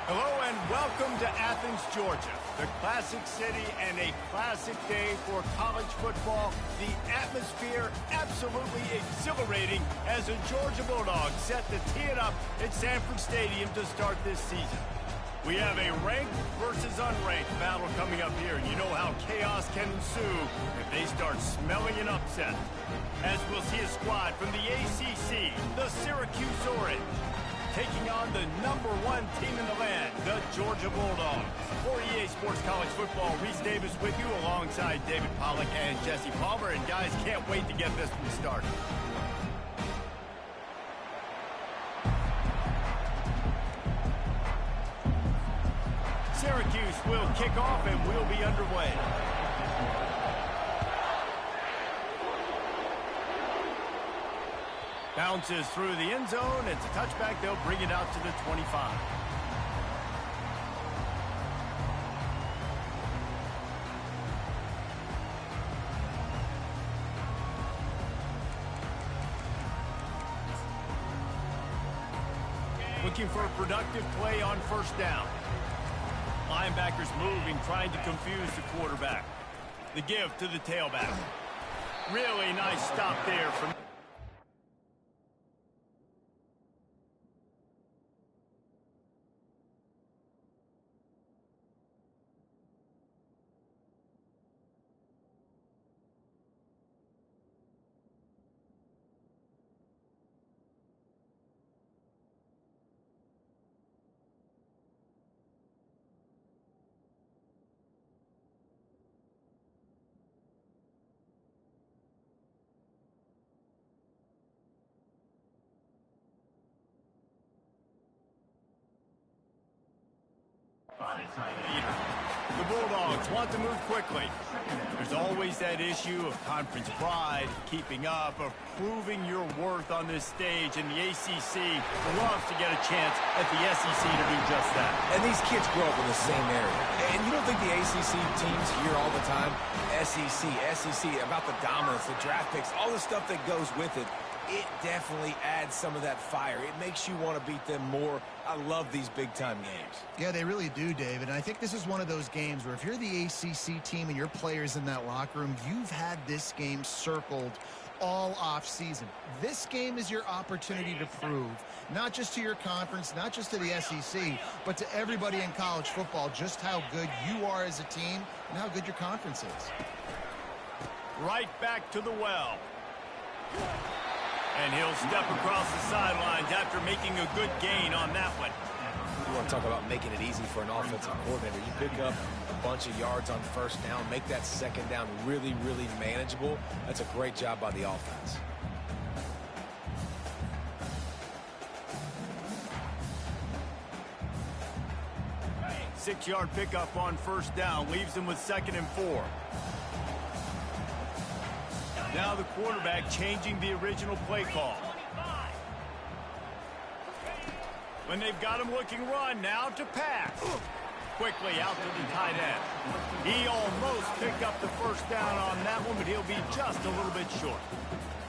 Hello and welcome to Athens, Georgia, the classic city and a classic day for college football. The atmosphere absolutely exhilarating as the Georgia Bulldogs set to tee it up at Sanford Stadium to start this season. We have a ranked versus unranked battle coming up here, and you know how chaos can ensue if they start smelling an upset. As we'll see a squad from the ACC, the Syracuse Orange, taking on the #1 team in the land, the Georgia Bulldogs. For EA Sports College Football, Reese Davis with you alongside David Pollack and Jesse Palmer. And guys, can't wait to get this one started. Syracuse will kick off and we'll be underway. Bounces through the end zone. It's a touchback. They'll bring it out to the 25. Looking for a productive play on first down. Linebackers moving, trying to confuse the quarterback. The give to the tailback. Really nice stop there from... The Bulldogs want to move quickly. There's always that issue of conference pride, keeping up, of proving your worth on this stage, and the ACC loves to get a chance at the SEC to do just that. And these kids grow up in the same area. And you don't think the ACC teams hear all the time, SEC, about the dominance, the draft picks, all the stuff that goes with it. It definitely adds some of that fire. It makes you want to beat them more. I love these big-time games. Yeah, they really do, David. And I think this is one of those games where if you're the ACC team and your players in that locker room, you've had this game circled all off-season. This game is your opportunity to prove, not just to your conference, not just to the SEC, but to everybody in college football, just how good you are as a team and how good your conference is. Right back to the well. And he'll step across the sidelines after making a good gain on that one. You want to talk about making it easy for an offensive coordinator. You pick up a bunch of yards on first down, make that second down really, really manageable. That's a great job by the offense. Six-yard pickup on first down leaves them with 2nd and 4. Now the quarterback changing the original play call. When they've got him looking run, now to pass. Quickly out to the tight end. He almost picked up the first down on that one, but he'll be just a little bit short.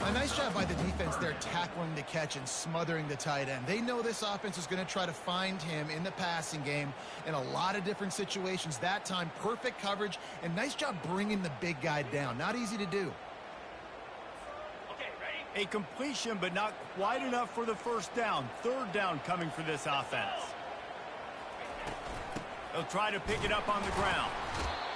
A nice job by the defense there tackling the catch and smothering the tight end. They know this offense is going to try to find him in the passing game in a lot of different situations. That time, perfect coverage, and nice job bringing the big guy down. Not easy to do. A completion, but not quite enough for the first down. 3rd down coming for this offense. They'll try to pick it up on the ground.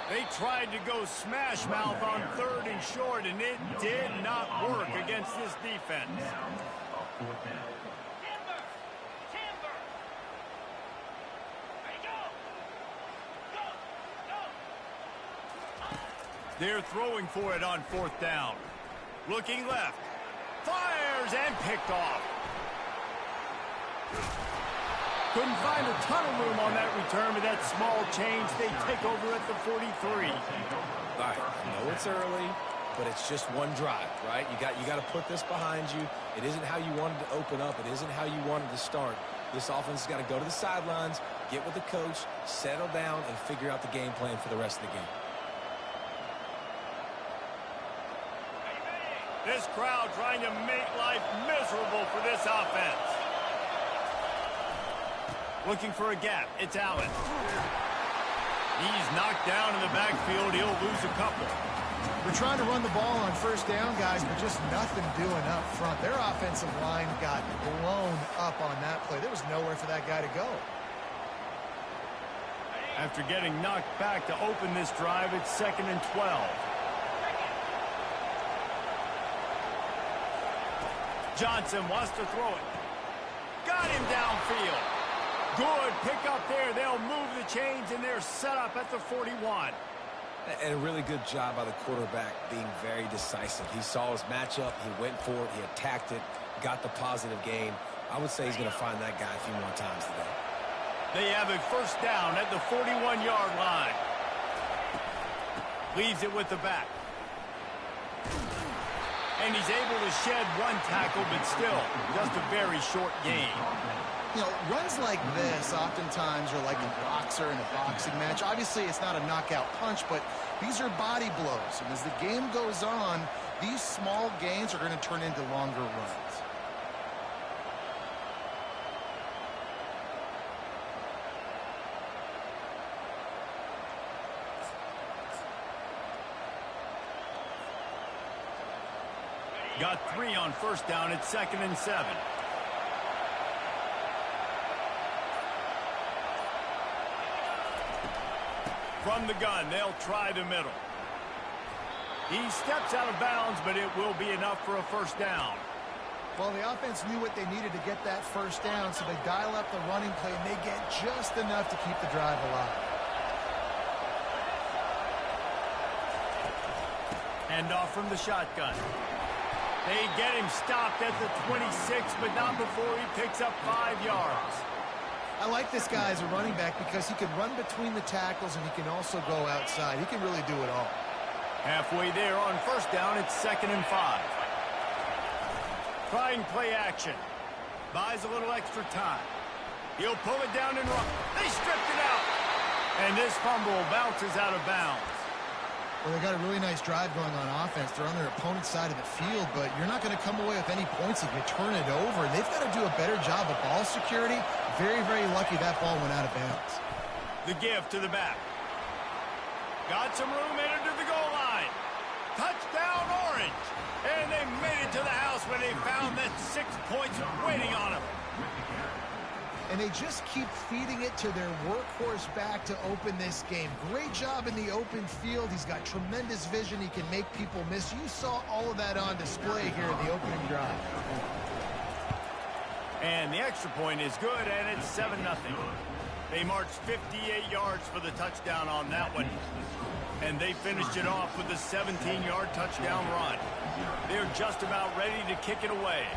They tried to go smash mouth on 3rd and short, and it did not work against this defense. They're throwing for it on 4th down. Looking left. Fires and picked off. Couldn't find a ton of room on that return, but that small change, they take over at the 43. All right, I know it's early, but it's just one drive, right? You got to put this behind you. It isn't how you wanted to open up. It isn't how you wanted to start. This offense has got to go to the sidelines, get with the coach, settle down, and figure out the game plan for the rest of the game. This crowd trying to make life miserable for this offense. Looking for a gap. It's Allen. He's knocked down in the backfield. He'll lose a couple. We're trying to run the ball on first down, guys, but just nothing doing up front. Their offensive line got blown up on that play. There was nowhere for that guy to go. After getting knocked back to open this drive, it's 2nd and 12. Johnson wants to throw it. Got him downfield. Good pick up there. They'll move the chains, and they're set up at the 41. And a really good job by the quarterback being very decisive. He saw his matchup. He went for it. He attacked it. Got the positive gain. I would say he's going to find that guy a few more times today. They have a first down at the 41-yard line. Leaves it with the back. And he's able to shed one tackle, but still just a very short gain. You know, runs like this oftentimes are like a boxer in a boxing match. Obviously, it's not a knockout punch, but these are body blows. And as the game goes on, these small gains are going to turn into longer runs. Got 3 on first down. It's 2nd and 7. From the gun, they'll try the middle. He steps out of bounds, but it will be enough for a first down. Well, the offense knew what they needed to get that first down, so they dial up the running play, and they get just enough to keep the drive alive. Hand off from the shotgun. They get him stopped at the 26, but not before he picks up 5 yards. I like this guy as a running back because he can run between the tackles and he can also go outside. He can really do it all. Halfway there on first down, it's 2nd and 5. Trying play action. Buys a little extra time. He'll pull it down and run. They stripped it out. And this fumble bounces out of bounds. Well, they got a really nice drive going on offense. They're on their opponent's side of the field, but you're not going to come away with any points if you turn it over. And they've got to do a better job of ball security. Very, very lucky that ball went out of bounds. The give to the back. Got some room, entered to the goal line. Touchdown, Orange. And they made it to the house when they found that 6 points waiting on them. And they just keep feeding it to their workhorse back to open this game. Great job in the open field. He's got tremendous vision. He can make people miss. You saw all of that on display here in the opening drive. And the extra point is good, and it's 7-0. They marched 58 yards for the touchdown on that one. And they finished it off with a 17-yard touchdown run. They're just about ready to kick it away.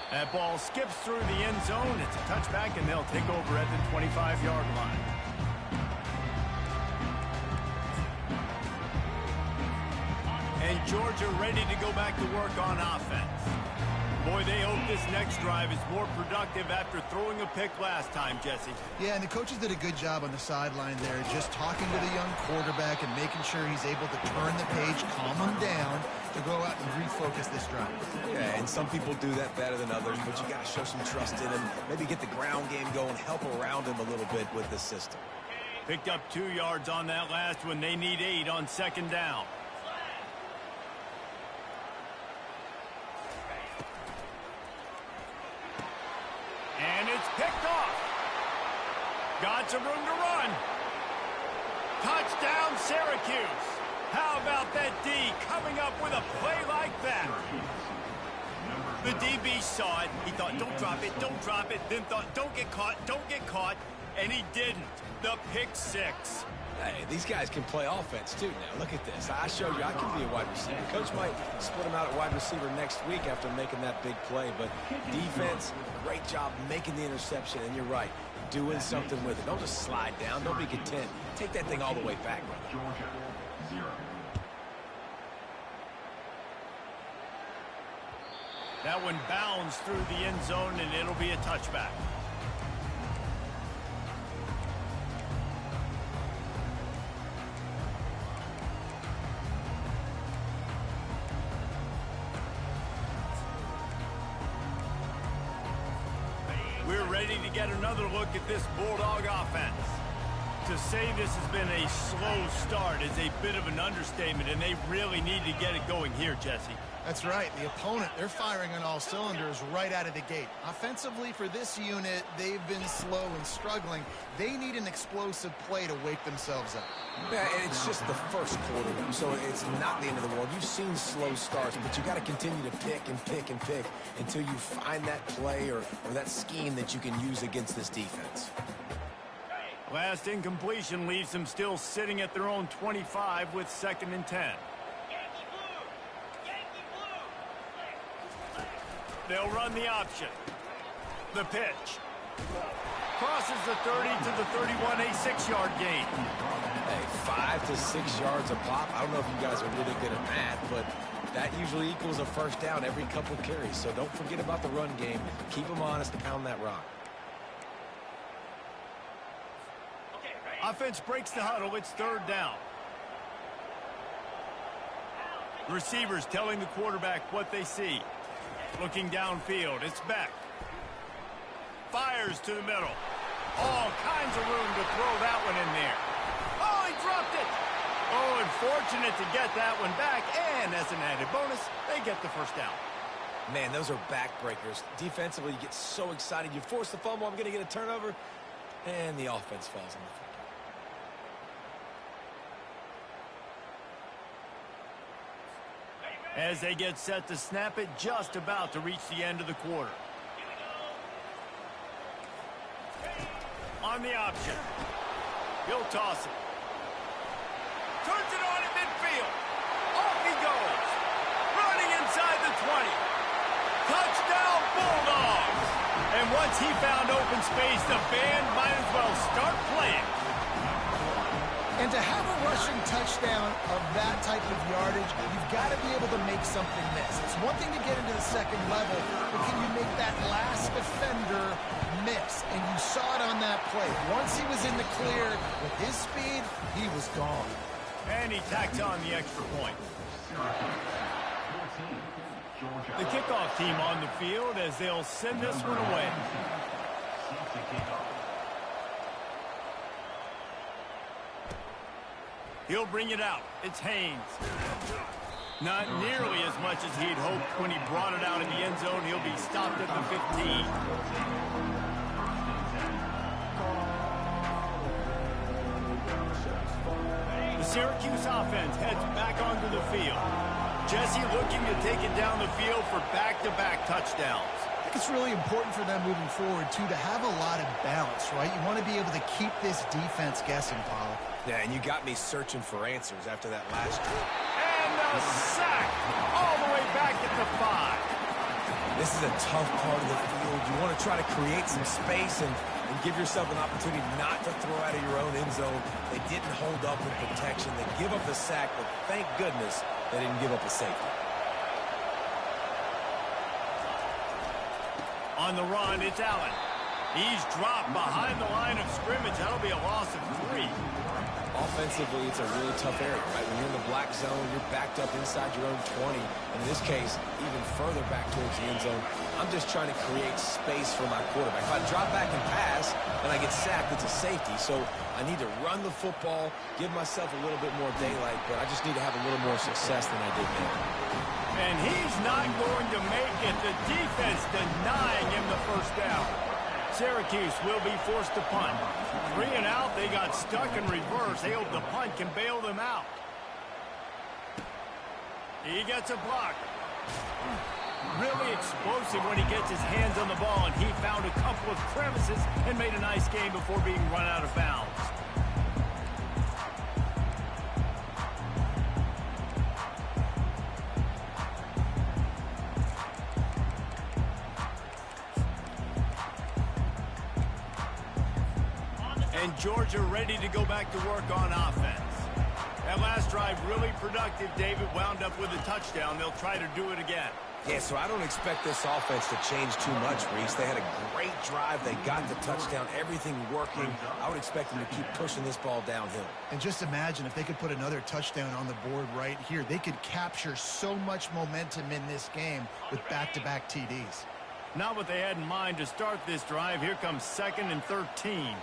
That ball skips through the end zone. It's a touchback, and they'll take over at the 25-yard line. And Georgia ready to go back to work on offense. Boy, they hope this next drive is more productive after throwing a pick last time, Jesse. Yeah, and the coaches did a good job on the sideline there, just talking to the young quarterback and making sure he's able to turn the page, calm him down, to go out and refocus this drive. Yeah, and some people do that better than others, but you got to show some trust in him. Maybe get the ground game going, help around him a little bit with this system. Picked up 2 yards on that last one. They need 8 on second down. And it's picked off. Got some room to run. Touchdown, Syracuse. How about that D coming up with a play like that? The DB saw it. He thought, don't drop it, don't drop it. Then thought, don't get caught, and he didn't. The pick six. Hey, these guys can play offense, too, now. Look at this. I showed you I can be a wide receiver. Coach might split him out at wide receiver next week after making that big play. But defense, great job making the interception. And you're right, doing something with it. Don't just slide down. Don't be content. Take that thing all the way back. That one bounds through the end zone, and it'll be a touchback. We're ready to get another look at this Bulldog offense. To say this has been a slow start is a bit of an understatement, and they really need to get it going here, Jesse. That's right. The opponent, they're firing on all cylinders right out of the gate. Offensively, for this unit, they've been slow and struggling. They need an explosive play to wake themselves up. Yeah, and it's just the first quarter, so it's not the end of the world. You've seen slow starts, but you got to continue to pick and pick and pick until you find that play or that scheme that you can use against this defense. Last incompletion leaves them still sitting at their own 25 with 2nd and 10. They'll run the option. The pitch. Crosses the 30 to the 31, a 6-yard gain. Hey, 5 to 6 yards a pop. I don't know if you guys are really good at math, but that usually equals a first down every couple carries. So don't forget about the run game. Keep them honest and pound that rock. Offense breaks the huddle. It's 3rd down. Receivers telling the quarterback what they see. Looking downfield, it's Beck. Fires to the middle. All kinds of room to throw that one in there. Oh, he dropped it. Oh, unfortunate to get that one back. And as an added bonus, they get the first down. Man, those are backbreakers. Defensively, you get so excited. You force the fumble, I'm going to get a turnover. And the offense falls on the field. As they get set to snap it, just about to reach the end of the quarter. On the option. He'll toss it. Turns it on in midfield. Off he goes. Running inside the 20. Touchdown Bulldogs. And once he found open space, the band might as well start playing. And to have a rushing touchdown of that type of yardage, you've got to be able to make something miss. It's one thing to get into the second level, but can you make that last defender miss? And you saw it on that play. Once he was in the clear with his speed, he was gone. And he tacked on the extra point. The kickoff team on the field as they'll send this one away. He'll bring it out. It's Haynes. Not nearly as much as he'd hoped when he brought it out in the end zone. He'll be stopped at the 15. The Syracuse offense heads back onto the field. Jesse looking to take it down the field for back-to-back touchdowns. I think it's really important for them moving forward, too, to have a lot of balance, right? You want to be able to keep this defense guessing, Paul. Yeah, and you got me searching for answers after that last drill. And a sack all the way back at the 5. This is a tough part of the field. You want to try to create some space and give yourself an opportunity not to throw out of your own end zone. They didn't hold up in protection. They give up the sack, but thank goodness they didn't give up a safety. On the run, it's Allen. He's dropped behind the line of scrimmage. That'll be a loss of 3. Offensively, it's a really tough area, right? When you're in the black zone, you're backed up inside your own 20. In this case, even further back towards the end zone. I'm just trying to create space for my quarterback. If I drop back and pass and I get sacked, it's a safety. So I need to run the football, give myself a little bit more daylight, but I just need to have a little more success than I did there. And he's not going to make it. The defense denying him the first down. Syracuse will be forced to punt. 3 and out, they got stuck in reverse. They hope the punt can bail them out. He gets a block. Really explosive when he gets his hands on the ball, and he found a couple of crevices and made a nice game before being run out of bounds. And Georgia ready to go back to work on offense. That last drive really productive. David wound up with a touchdown. They'll try to do it again. Yeah, so I don't expect this offense to change too much, Reese. They had a great drive. They got the touchdown. Everything working. I would expect them to keep pushing this ball downhill. And just imagine if they could put another touchdown on the board right here. They could capture so much momentum in this game with back-to-back TDs. Not what they had in mind to start this drive. Here comes 2nd and 13.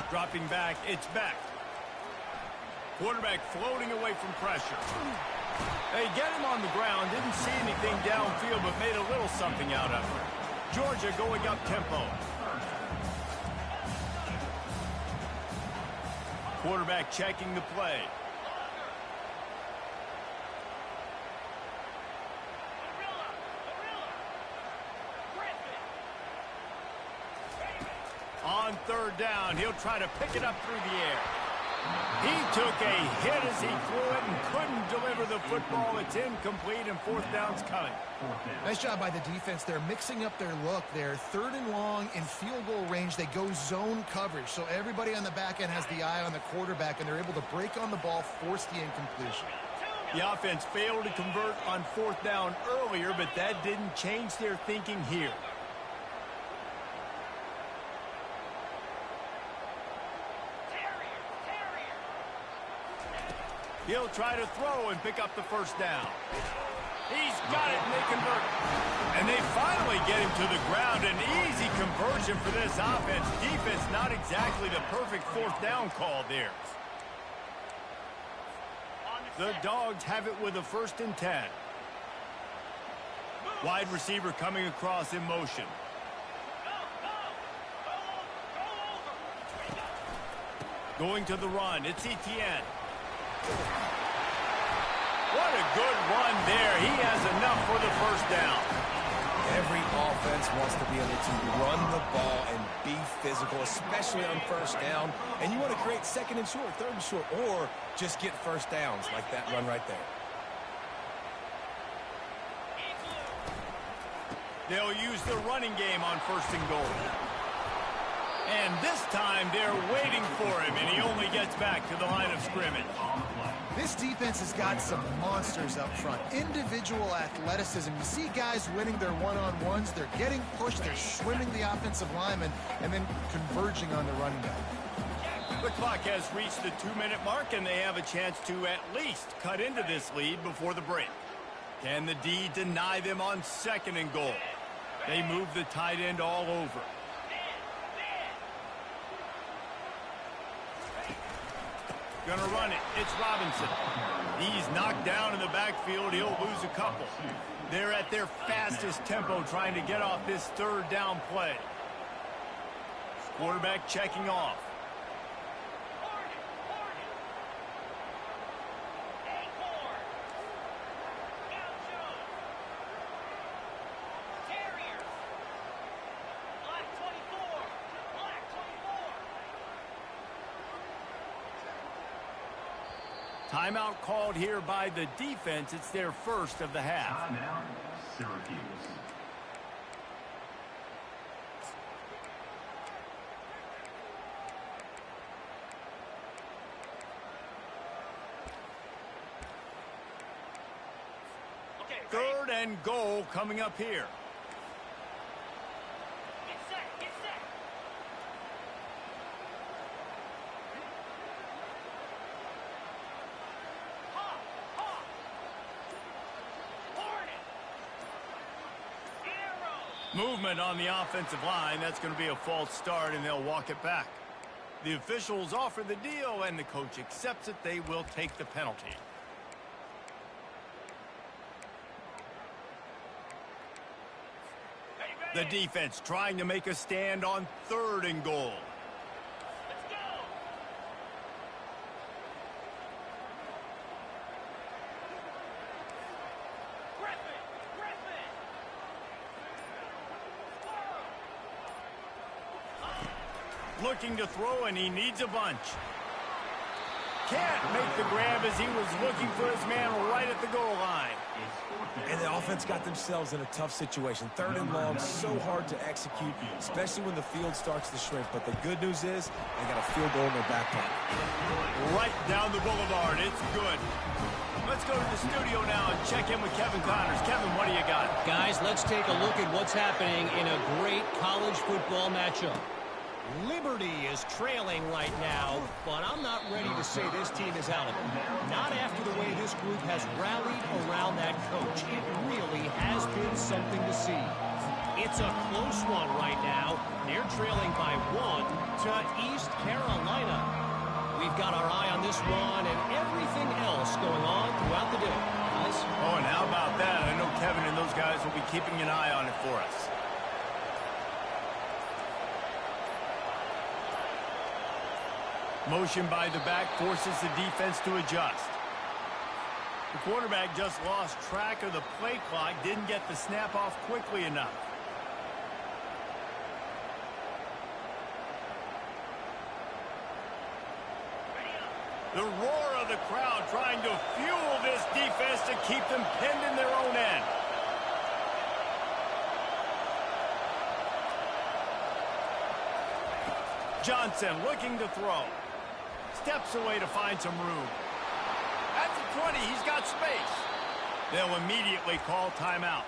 Dropping back, it's back. Quarterback floating away from pressure. They get him on the ground, didn't see anything downfield, but made a little something out of it. Georgia going up tempo. Quarterback checking the play. On 3rd down, he'll try to pick it up through the air. He took a hit as he threw it and couldn't deliver the football. It's incomplete, and 4th down's coming. Nice job by the defense. They're mixing up their look. They're 3rd and long in field goal range. They go zone coverage, so everybody on the back end has the eye on the quarterback, and they're able to break on the ball, force the incompletion. The offense failed to convert on 4th down earlier, but that didn't change their thinking here. He'll try to throw and pick up the 1st down. He's got it, and they convert. And they finally get him to the ground. An easy conversion for this offense. Defense not exactly the perfect 4th down call there. The Dogs have it with a 1st and 10. Wide receiver coming across in motion. Going to the run. It's Etienne. What a good run there. He has enough for the 1st down. Every offense wants to be able to run the ball and be physical, especially on 1st down. And you want to create 2nd and short, 3rd and short, or just get 1st downs like that run right there. They'll use the running game on 1st and goal. And this time they're waiting for him, and he only gets back to the line of scrimmage. This defense has got some monsters up front. Individual athleticism. You see guys winning their one-on-ones. They're getting pushed. They're swimming the offensive lineman and then converging on the running back. The clock has reached the 2-minute mark, and they have a chance to at least cut into this lead before the break. Can the D deny them on 2nd and goal? They move the tight end all over. Gonna run it. It's Robinson. He's knocked down in the backfield. He'll lose a couple. They're at their fastest tempo trying to get off this 3rd down play. Quarterback checking off. Timeout called here by the defense. It's their 1st of the half. Timeout, Syracuse. Okay, 3rd and goal coming up here. Movement on the offensive line. That's going to be a false start, and they'll walk it back. The officials offer the deal, and the coach accepts it. They will take the penalty. The defense trying to make a stand on 3rd and goal. Looking to throw, and he needs a bunch. Can't make the grab as he was looking for his man right at the goal line. And the offense got themselves in a tough situation. 3rd and long, so hard to execute, especially when the field starts to shrink. But the good news is they got a field goal in their back pocket. Right down the boulevard. It's good. Let's go to the studio now and check in with Kevin Connors. Kevin, what do you got? Guys, let's take a look at what's happening in a great college football matchup. Liberty is trailing right now, but I'm not ready to say this team is out of it. Not after the way this group has rallied around that coach. It really has been something to see. It's a close one right now. They're trailing by 1 to East Carolina. We've got our eye on this one and everything else going on throughout the day. Guys? Oh, and how about that? I know Kevin and those guys will be keeping an eye on it for us. Motion by the back forces the defense to adjust. The quarterback just lost track of the play clock, didn't get the snap off quickly enough. The roar of the crowd trying to fuel this defense to keep them pinned in their own end. Johnson looking to throw. Steps away to find some room. At the 20, he's got space. They'll immediately call timeout.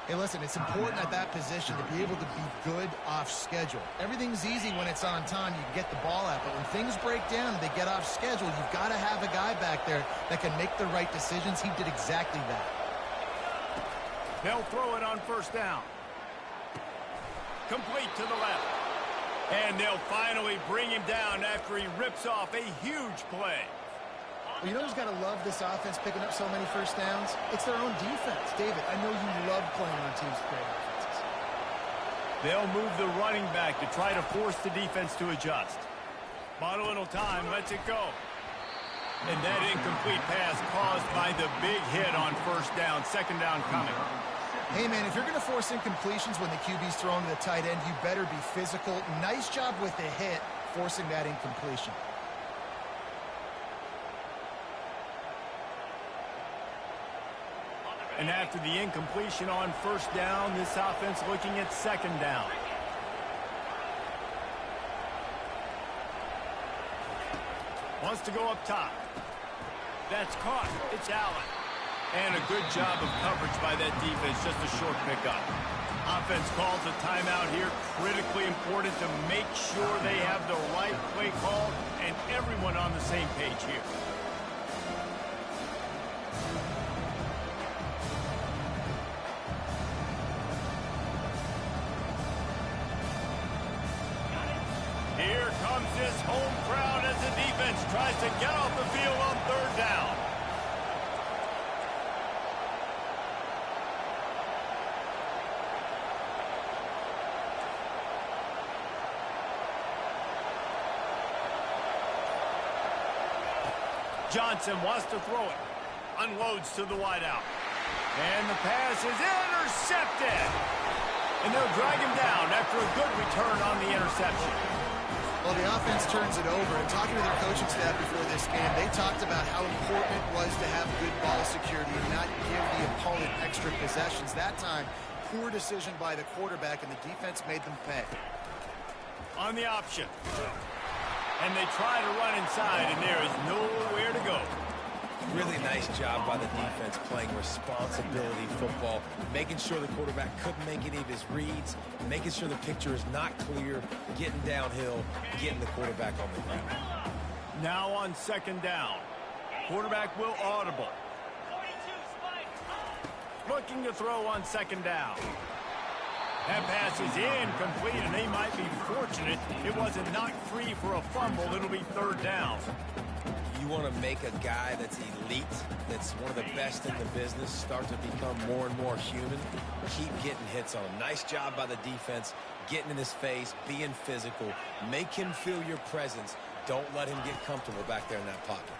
Hey, listen, it's important at that position to be able to be good off schedule. Everything's easy when it's on time. You can get the ball out. But when things break down and they get off schedule, you've got to have a guy back there that can make the right decisions. He did exactly that. They'll throw it on first down. Complete to the left. And they'll finally bring him down after he rips off a huge play. Well, you know who's got to love this offense picking up so many first downs? It's their own defense. David, I know you love playing on teams with great offenses. They'll move the running back to try to force the defense to adjust. Bought a little time, lets it go. And that incomplete pass caused by the big hit on first down. Second down coming. Hey, man, if you're going to force incompletions when the QB's throwing to the tight end, you better be physical. Nice job with the hit, forcing that incompletion. And after the incompletion on first down, this offense looking at second down. Wants to go up top. That's caught. It's Allen. And a good job of coverage by that defense. Just a short pickup. Offense calls a timeout here. Critically important to make sure they have the right play call and everyone on the same page here. Here comes this home crowd as the defense tries to get off the field on third down. Johnson wants to throw it. Unloads to the wideout. And the pass is intercepted. And they'll drag him down after a good return on the interception. Well, the offense turns it over. And talking to their coaching staff before this game, they talked about how important it was to have good ball security and not give the opponent extra possessions. That time, poor decision by the quarterback, and the defense made them pay. On the option. And they try to run inside, and there is nowhere to go. Really nice job by the defense playing responsibility football, making sure the quarterback couldn't make any of his reads, making sure the picture is not clear, getting downhill, getting the quarterback on the ground. Now on second down. Quarterback will audible. Looking to throw on second down. That pass is incomplete, and they might be fortunate it wasn't knocked free for a fumble. It'll be third down. You want to make a guy that's elite, that's one of the best in the business, start to become more and more human. Keep getting hits on him. Nice job by the defense, getting in his face, being physical. Make him feel your presence. Don't let him get comfortable back there in that pocket.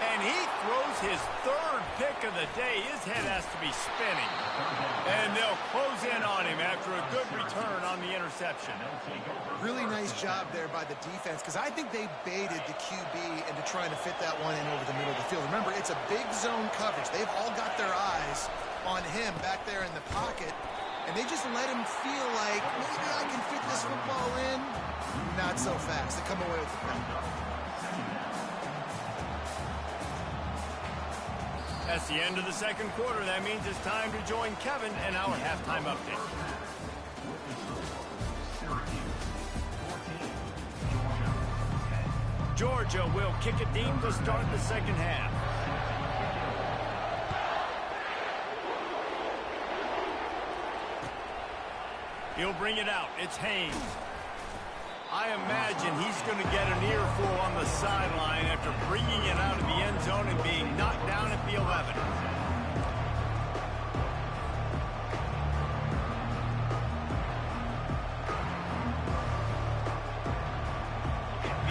And he throws his third pick of the day. His head has to be spinning. And they'll close in on him after a good return on the interception. Really nice job there by the defense, because I think they baited the QB into trying to fit that one in over the middle of the field. Remember, it's a big zone coverage. They've all got their eyes on him back there in the pocket, and they just let him feel like, maybe I can fit this football in. Not so fast. They come away with the pick. That's the end of the second quarter. That means it's time to join Kevin in our halftime update. Georgia will kick it deep to start the second half. He'll bring it out. It's Haynes. I imagine he's going to get an earful on the sideline after bringing it out of the end zone and being knocked down at the 11.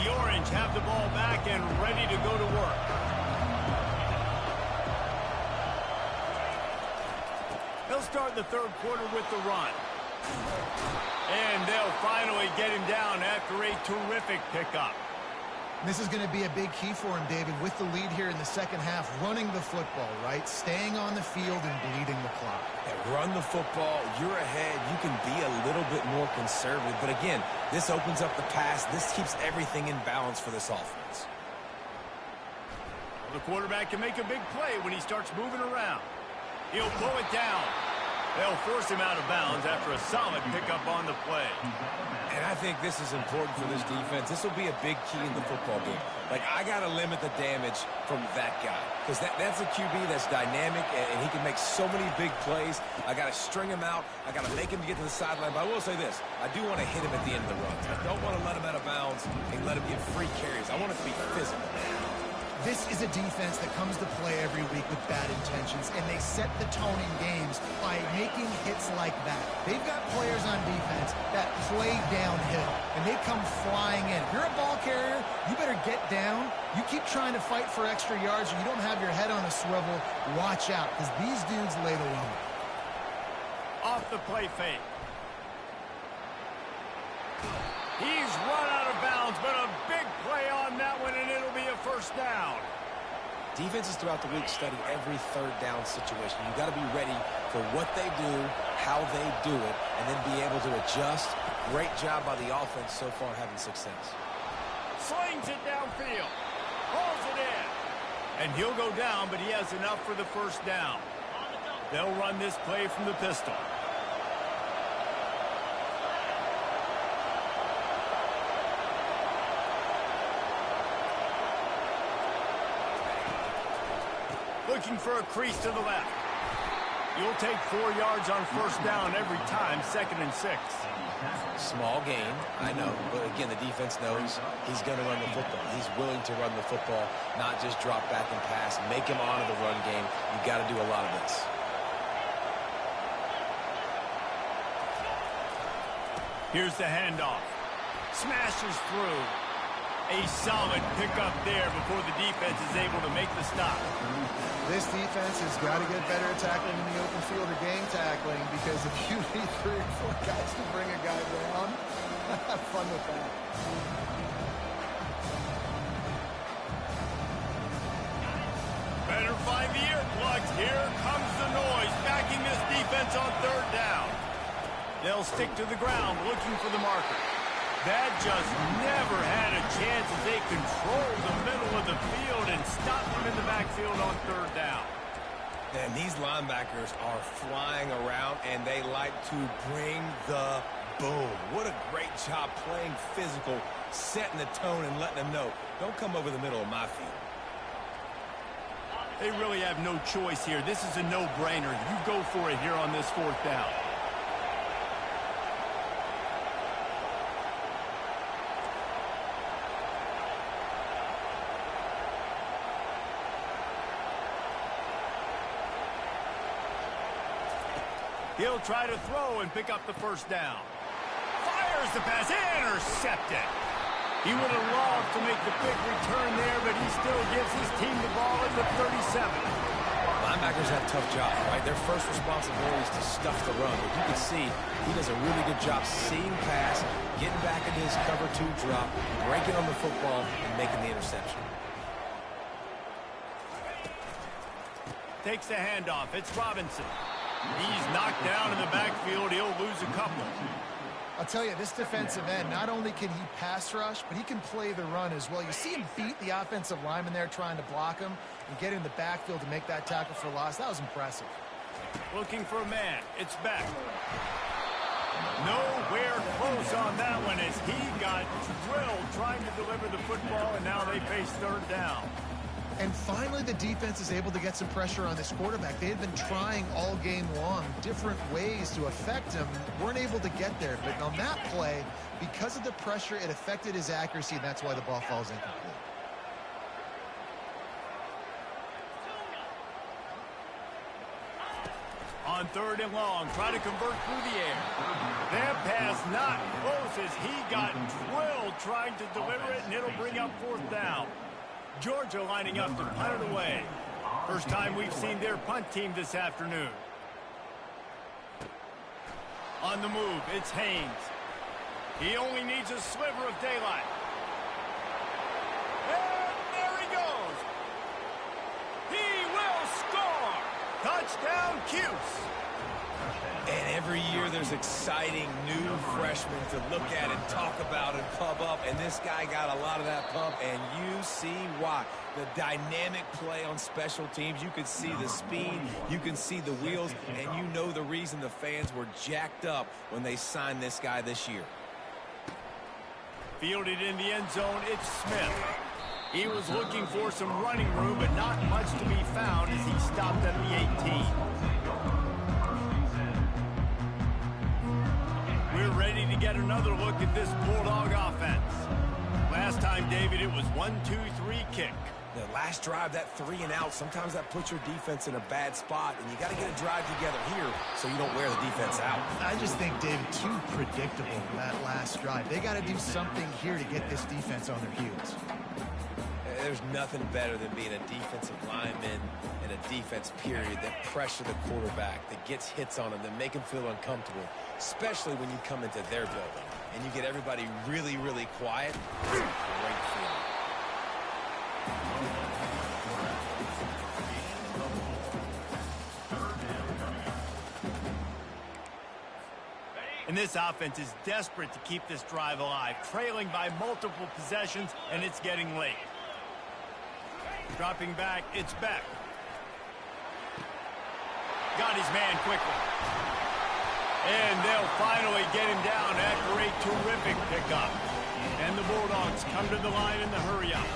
The Orange have the ball back and ready to go to work. They'll start the third quarter with the run. And they'll finally get him down after a terrific pickup. This is going to be a big key for him, David, with the lead here in the second half, running the football, right? Staying on the field and bleeding the clock. Yeah, run the football. You're ahead. You can be a little bit more conservative. But again, this opens up the pass. This keeps everything in balance for this offense. Well, the quarterback can make a big play when he starts moving around. He'll pull it down. They'll force him out of bounds after a solid pickup on the play. And I think this is important for this defense. This will be a big key in the football game. Like, I got to limit the damage from that guy. Because that's a QB that's dynamic, and he can make so many big plays. I got to string him out. I got to make him get to the sideline. But I will say this. I do want to hit him at the end of the runs. I don't want to let him out of bounds and let him get free carries. I want it to be physical. This is a defense that comes to play every week with bad intentions, and they set the tone in games by making hits like that. They've got players on defense that play downhill, and they come flying in. If you're a ball carrier, you better get down. You keep trying to fight for extra yards, or you don't have your head on a swivel. Watch out, because these dudes lay the low. Off the play fake. He's run out of bounds, but a big play on that one, and it'll be a first down. Defenses throughout the week study every third down situation. You got to be ready for what they do, how they do it, and then be able to adjust. Great job by the offense so far having success. Slings it downfield. Pulls it in. And he'll go down, but he has enough for the first down. They'll run this play from the pistol. Looking for a crease to the left. You'll take 4 yards on first down every time, 2nd and 6. Small gain, I know. But again, the defense knows he's going to run the football. He's willing to run the football, not just drop back and pass. Make him honor the run game. You got to do a lot of this. Here's the handoff. Smashes through. A solid pickup there before the defense is able to make the stop. This defense has got to get better at tackling in the open field or game tackling, because if you need 3 or 4 guys to bring a guy down, have fun with that. Better find the earplugs. Here comes the noise, backing this defense on third down. They'll stick to the ground, looking for the marker. That just never had a chance as they control the middle of the field and stop them in the backfield on third down. And these linebackers are flying around, and they like to bring the boom. What a great job playing physical, setting the tone and letting them know, don't come over the middle of my field. They really have no choice here. This is a no-brainer. You go for it here on this 4th down. He'll try to throw and pick up the first down. Fires the pass, intercepted. He would have loved to make the quick return there, but he still gives his team the ball at the 37. Linebackers have tough jobs, right? Their first responsibility is to stuff the run. But you can see he does a really good job seeing pass, getting back into his cover 2 drop, breaking on the football, and making the interception. Takes the handoff. It's Robinson. He's knocked down in the backfield. He'll lose a couple. I'll tell you, this defensive end, not only can he pass rush, but he can play the run as well. You see him beat the offensive lineman there trying to block him and get in the backfield to make that tackle for loss. That was impressive. Looking for a man. It's Beck. Nowhere close on that one as he got drilled trying to deliver the football, and now they face third down. And finally, the defense is able to get some pressure on this quarterback. They had been trying all game long different ways to affect him. Weren't able to get there. But on that play, because of the pressure, it affected his accuracy, and that's why the ball falls incomplete. On third and long, try to convert through the air. That pass not close as he got drilled trying to deliver it, and it'll bring up fourth down. Georgia lining up to punt it away. First time we've seen their punt team this afternoon. On the move, it's Haynes. He only needs a sliver of daylight. And there he goes. He will score. Touchdown, Cuse. And every year there's exciting new freshmen to look at and talk about and pump up. And this guy got a lot of that pump, and you see why. The dynamic play on special teams. You can see the speed. You can see the wheels. And you know the reason the fans were jacked up when they signed this guy this year. Fielded in the end zone, it's Smith. He was looking for some running room, but not much to be found as he stopped at the 18. We're ready to get another look at this Bulldog offense. Last time, David, it was 1-2-3 kick. The last drive, that 3 and out, sometimes that puts your defense in a bad spot, and you got to get a drive together here so you don't wear the defense out. I just think, David, too predictable that last drive. They got to do something here to get this defense on their heels. There's nothing better than being a defensive lineman in a defense period that pressure the quarterback, that gets hits on him, that make him feel uncomfortable, especially when you come into their building and you get everybody really, really quiet. It's a great feeling. And this offense is desperate to keep this drive alive, trailing by multiple possessions, and it's getting late. Dropping back, it's Beck. Got his man quickly. And they'll finally get him down after a terrific pickup. And the Bulldogs come to the line in the hurry-up.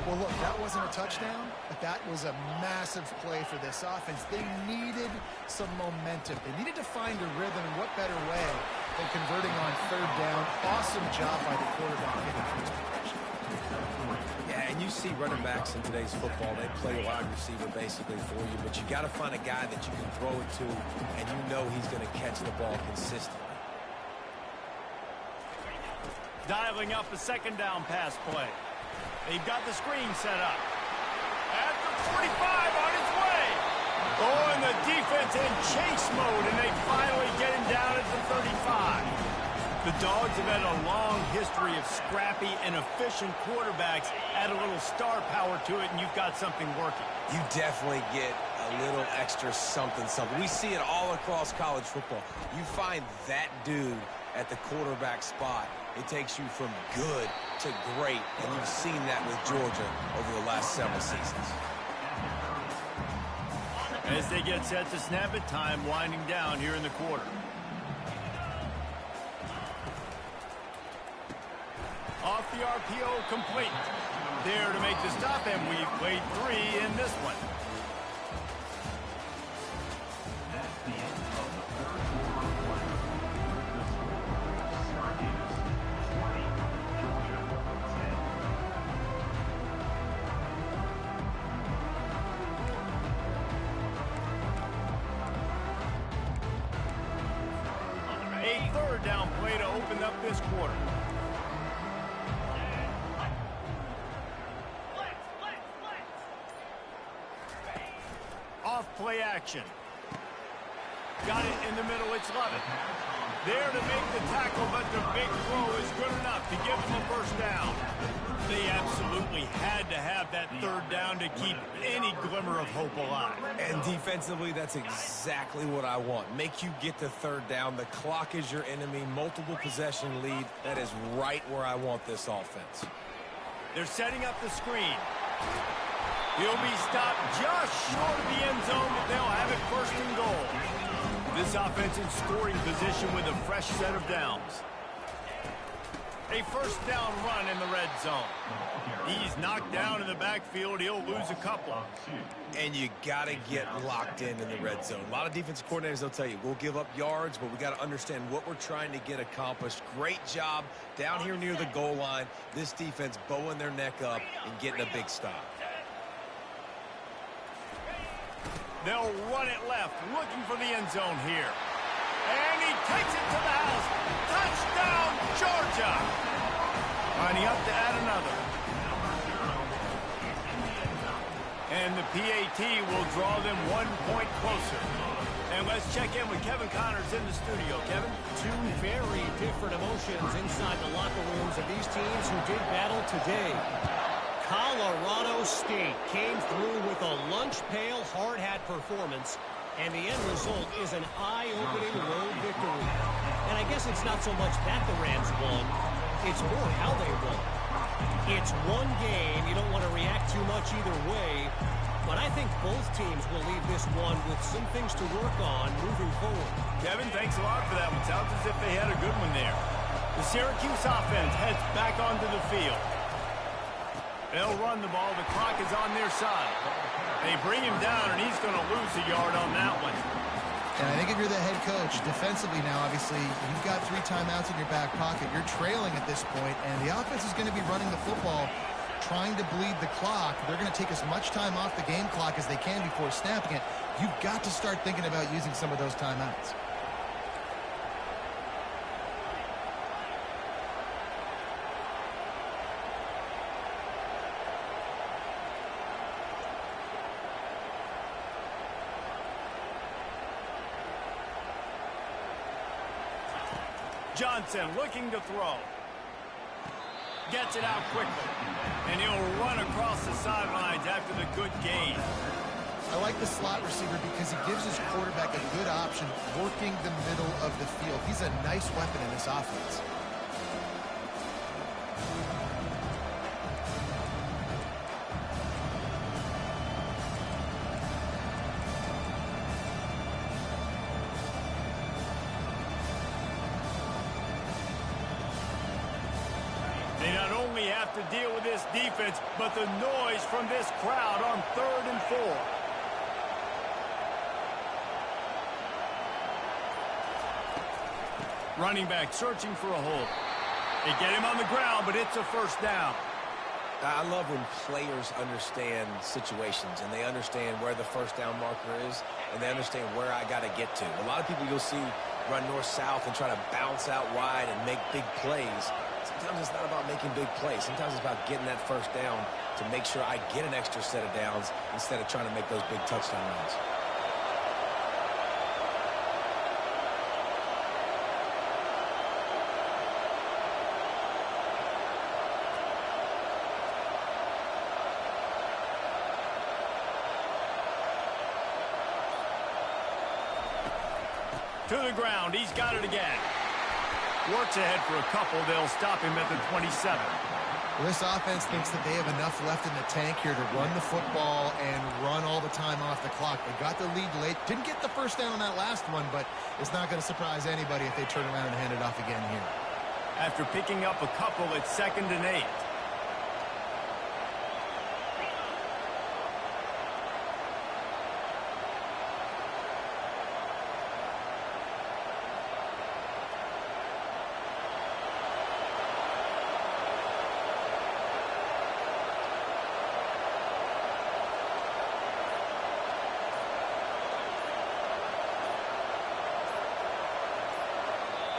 Well, look, that wasn't a touchdown, but that was a massive play for this offense. They needed some momentum. They needed to find a rhythm, and what better way than converting on third down. Awesome job by the quarterback getting first progression. Yeah, and you see running backs in today's football, they play wide receiver basically for you, but you got to find a guy that you can throw it to, and you know he's going to catch the ball consistently. Dialing up a second down pass play. They've got the screen set up. At the 45 on his way. Oh, and the defense in chase mode, and they finally get him down at the 35. The Dogs have had a long history of scrappy and efficient quarterbacks. Add a little star power to it, and you've got something working. You definitely get a little extra something. We see it all across college football. You find that dude at the quarterback spot, it takes you from good to great, and you've seen that with Georgia over the last several seasons. As they get set to snap it, time winding down here in the quarter. Off the RPO, complete. There to make the stop, and we've played 3 in this one. A third down play to open up this quarter. Off play action. Got it in the middle, it's Lovett. There to make the tackle, but the big throw is good enough to give them a first down. They absolutely had to have that third down to keep any glimmer of hope alive. And defensively, that's exactly what I want. Make you get the third down. The clock is your enemy. Multiple possession lead. That is right where I want this offense. They're setting up the screen. He'll be stopped just short of the end zone, but they'll have it first and goal. This offense in scoring position with a fresh set of downs. A first down run in the red zone. He's knocked down in the backfield. He'll lose a couple. And you got to get locked in the red zone. A lot of defensive coordinators, they'll tell you, we'll give up yards, but we got to understand what we're trying to get accomplished. Great job down here near the goal line. This defense bowing their neck up and getting a big stop. They'll run it left, looking for the end zone here. And he takes it to the house. Touchdown, Georgia! Lining up to add another. And the PAT will draw them 1 point closer. And let's check in with Kevin Connors in the studio. Kevin? Two very different emotions inside the locker rooms of these teams who did battle today. Colorado State came through with a lunch pail hard hat performance, and the end result is an eye-opening road victory. And I guess it's not so much that the Rams won, it's more how they won. It's one game, you don't want to react too much either way, but I think both teams will leave this one with some things to work on moving forward. Kevin, thanks a lot for that one. Sounds as if they had a good one there. The Syracuse offense heads back onto the field. They'll run the ball. The clock is on their side. They bring him down, and he's going to lose a yard on that one. And I think if you're the head coach, defensively now, obviously, you've got 3 timeouts in your back pocket. You're trailing at this point, and the offense is going to be running the football, trying to bleed the clock. They're going to take as much time off the game clock as they can before snapping it. You've got to start thinking about using some of those timeouts. Johnson looking to throw. Gets it out quickly. And he'll run across the sidelines after the good gain. I like the slot receiver because he gives his quarterback a good option working the middle of the field. He's a nice weapon in this offense. They not only have to deal with this defense, but the noise from this crowd on 3rd and 4. Running back searching for a hole. They get him on the ground, but it's a first down. I love when players understand situations and they understand where the first down marker is and they understand where I got to get to. A lot of people you'll see run north-south and try to bounce out wide and make big plays. Sometimes it's not about making big plays. Sometimes it's about getting that first down to make sure I get an extra set of downs instead of trying to make those big touchdown runs. To the ground. He's got it again. Works ahead for a couple. They'll stop him at the 27. Well, this offense thinks that they have enough left in the tank here to run the football and run all the time off the clock. They got the lead late. Didn't get the first down on that last one, but it's not going to surprise anybody if they turn around and hand it off again here. After picking up a couple, it's 2nd and 8.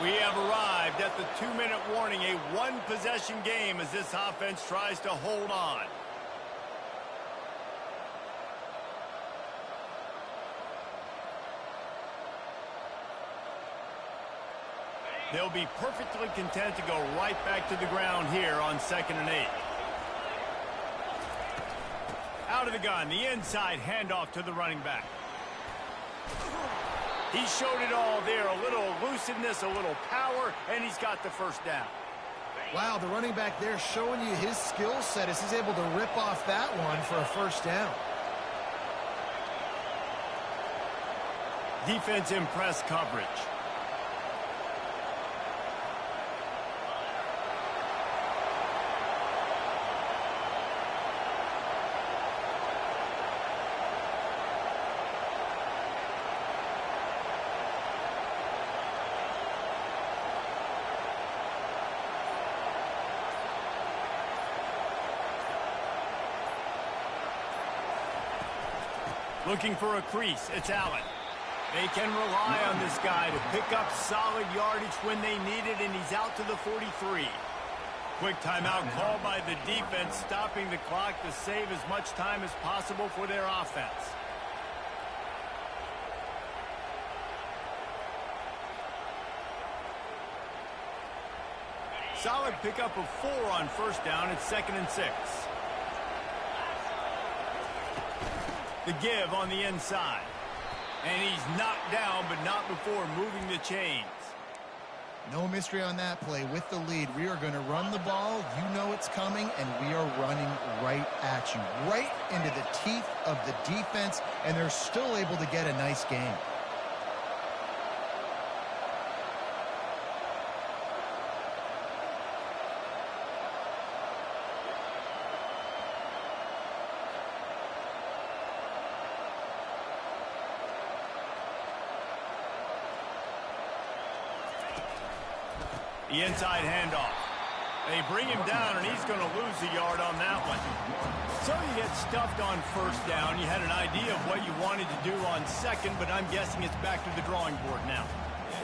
We have arrived at the 2-minute warning, a one-possession game as this offense tries to hold on. They'll be perfectly content to go right back to the ground here on 2nd and 8. Out of the gun, the inside handoff to the running back. He showed it all there, a little elusiveness, a little power, and he's got the first down. Wow, the running back there showing you his skill set as he's able to rip off that one for a first down. Defense in press coverage. Looking for a crease. It's Allen. They can rely on this guy to pick up solid yardage when they need it, and he's out to the 43. Quick timeout called by the defense, stopping the clock to save as much time as possible for their offense. Solid pickup of 4 on first down. It's 2nd and 6. The give on the inside. And he's knocked down, but not before moving the chains. No mystery on that play. With the lead, we are going to run the ball. You know it's coming, and we are running right at you. Right into the teeth of the defense, and they're still able to get a nice game. The inside handoff. They bring him down, and he's going to lose a yard on that one. So you get stuffed on first down. You had an idea of what you wanted to do on second, but I'm guessing it's back to the drawing board now.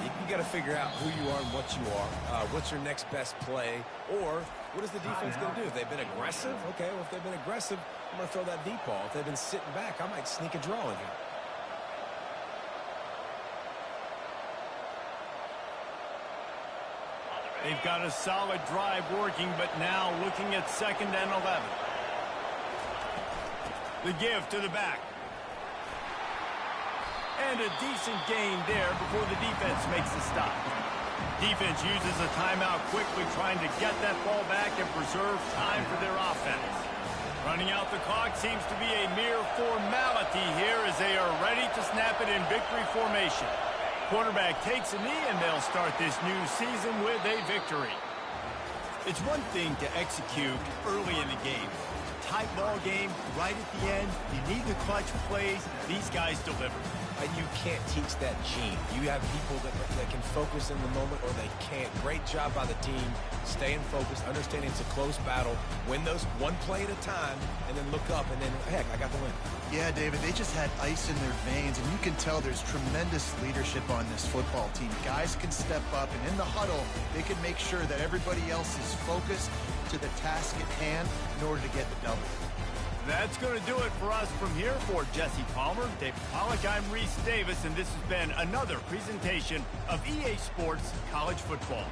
Yeah, you got to figure out who you are and what you are. What's your next best play? Or what is the defense going to do? If they've been aggressive, okay, well, if they've been aggressive, I'm going to throw that deep ball. If they've been sitting back, I might sneak a draw in here. They've got a solid drive working, but now looking at 2nd and 11. The give to the back. And a decent gain there before the defense makes the stop. Defense uses a timeout quickly, trying to get that ball back and preserve time for their offense. Running out the clock seems to be a mere formality here as they are ready to snap it in victory formation. Quarterback takes a knee, and they'll start this new season with a victory. It's one thing to execute early in the game. Tight ball game, right at the end. You need the clutch plays. These guys deliver. And you can't teach that gene. You have people that can focus in the moment, or they can't. Great job by the team, staying focused, understanding it's a close battle, win those one play at a time, and then look up, and then, heck, I got the win. Yeah, David, they just had ice in their veins, and you can tell there's tremendous leadership on this football team. Guys can step up, and in the huddle, they can make sure that everybody else is focused to the task at hand in order to get the double. That's going to do it for us from here. For Jesse Palmer, David Pollack, I'm Reese Davis, and this has been another presentation of EA Sports College Football.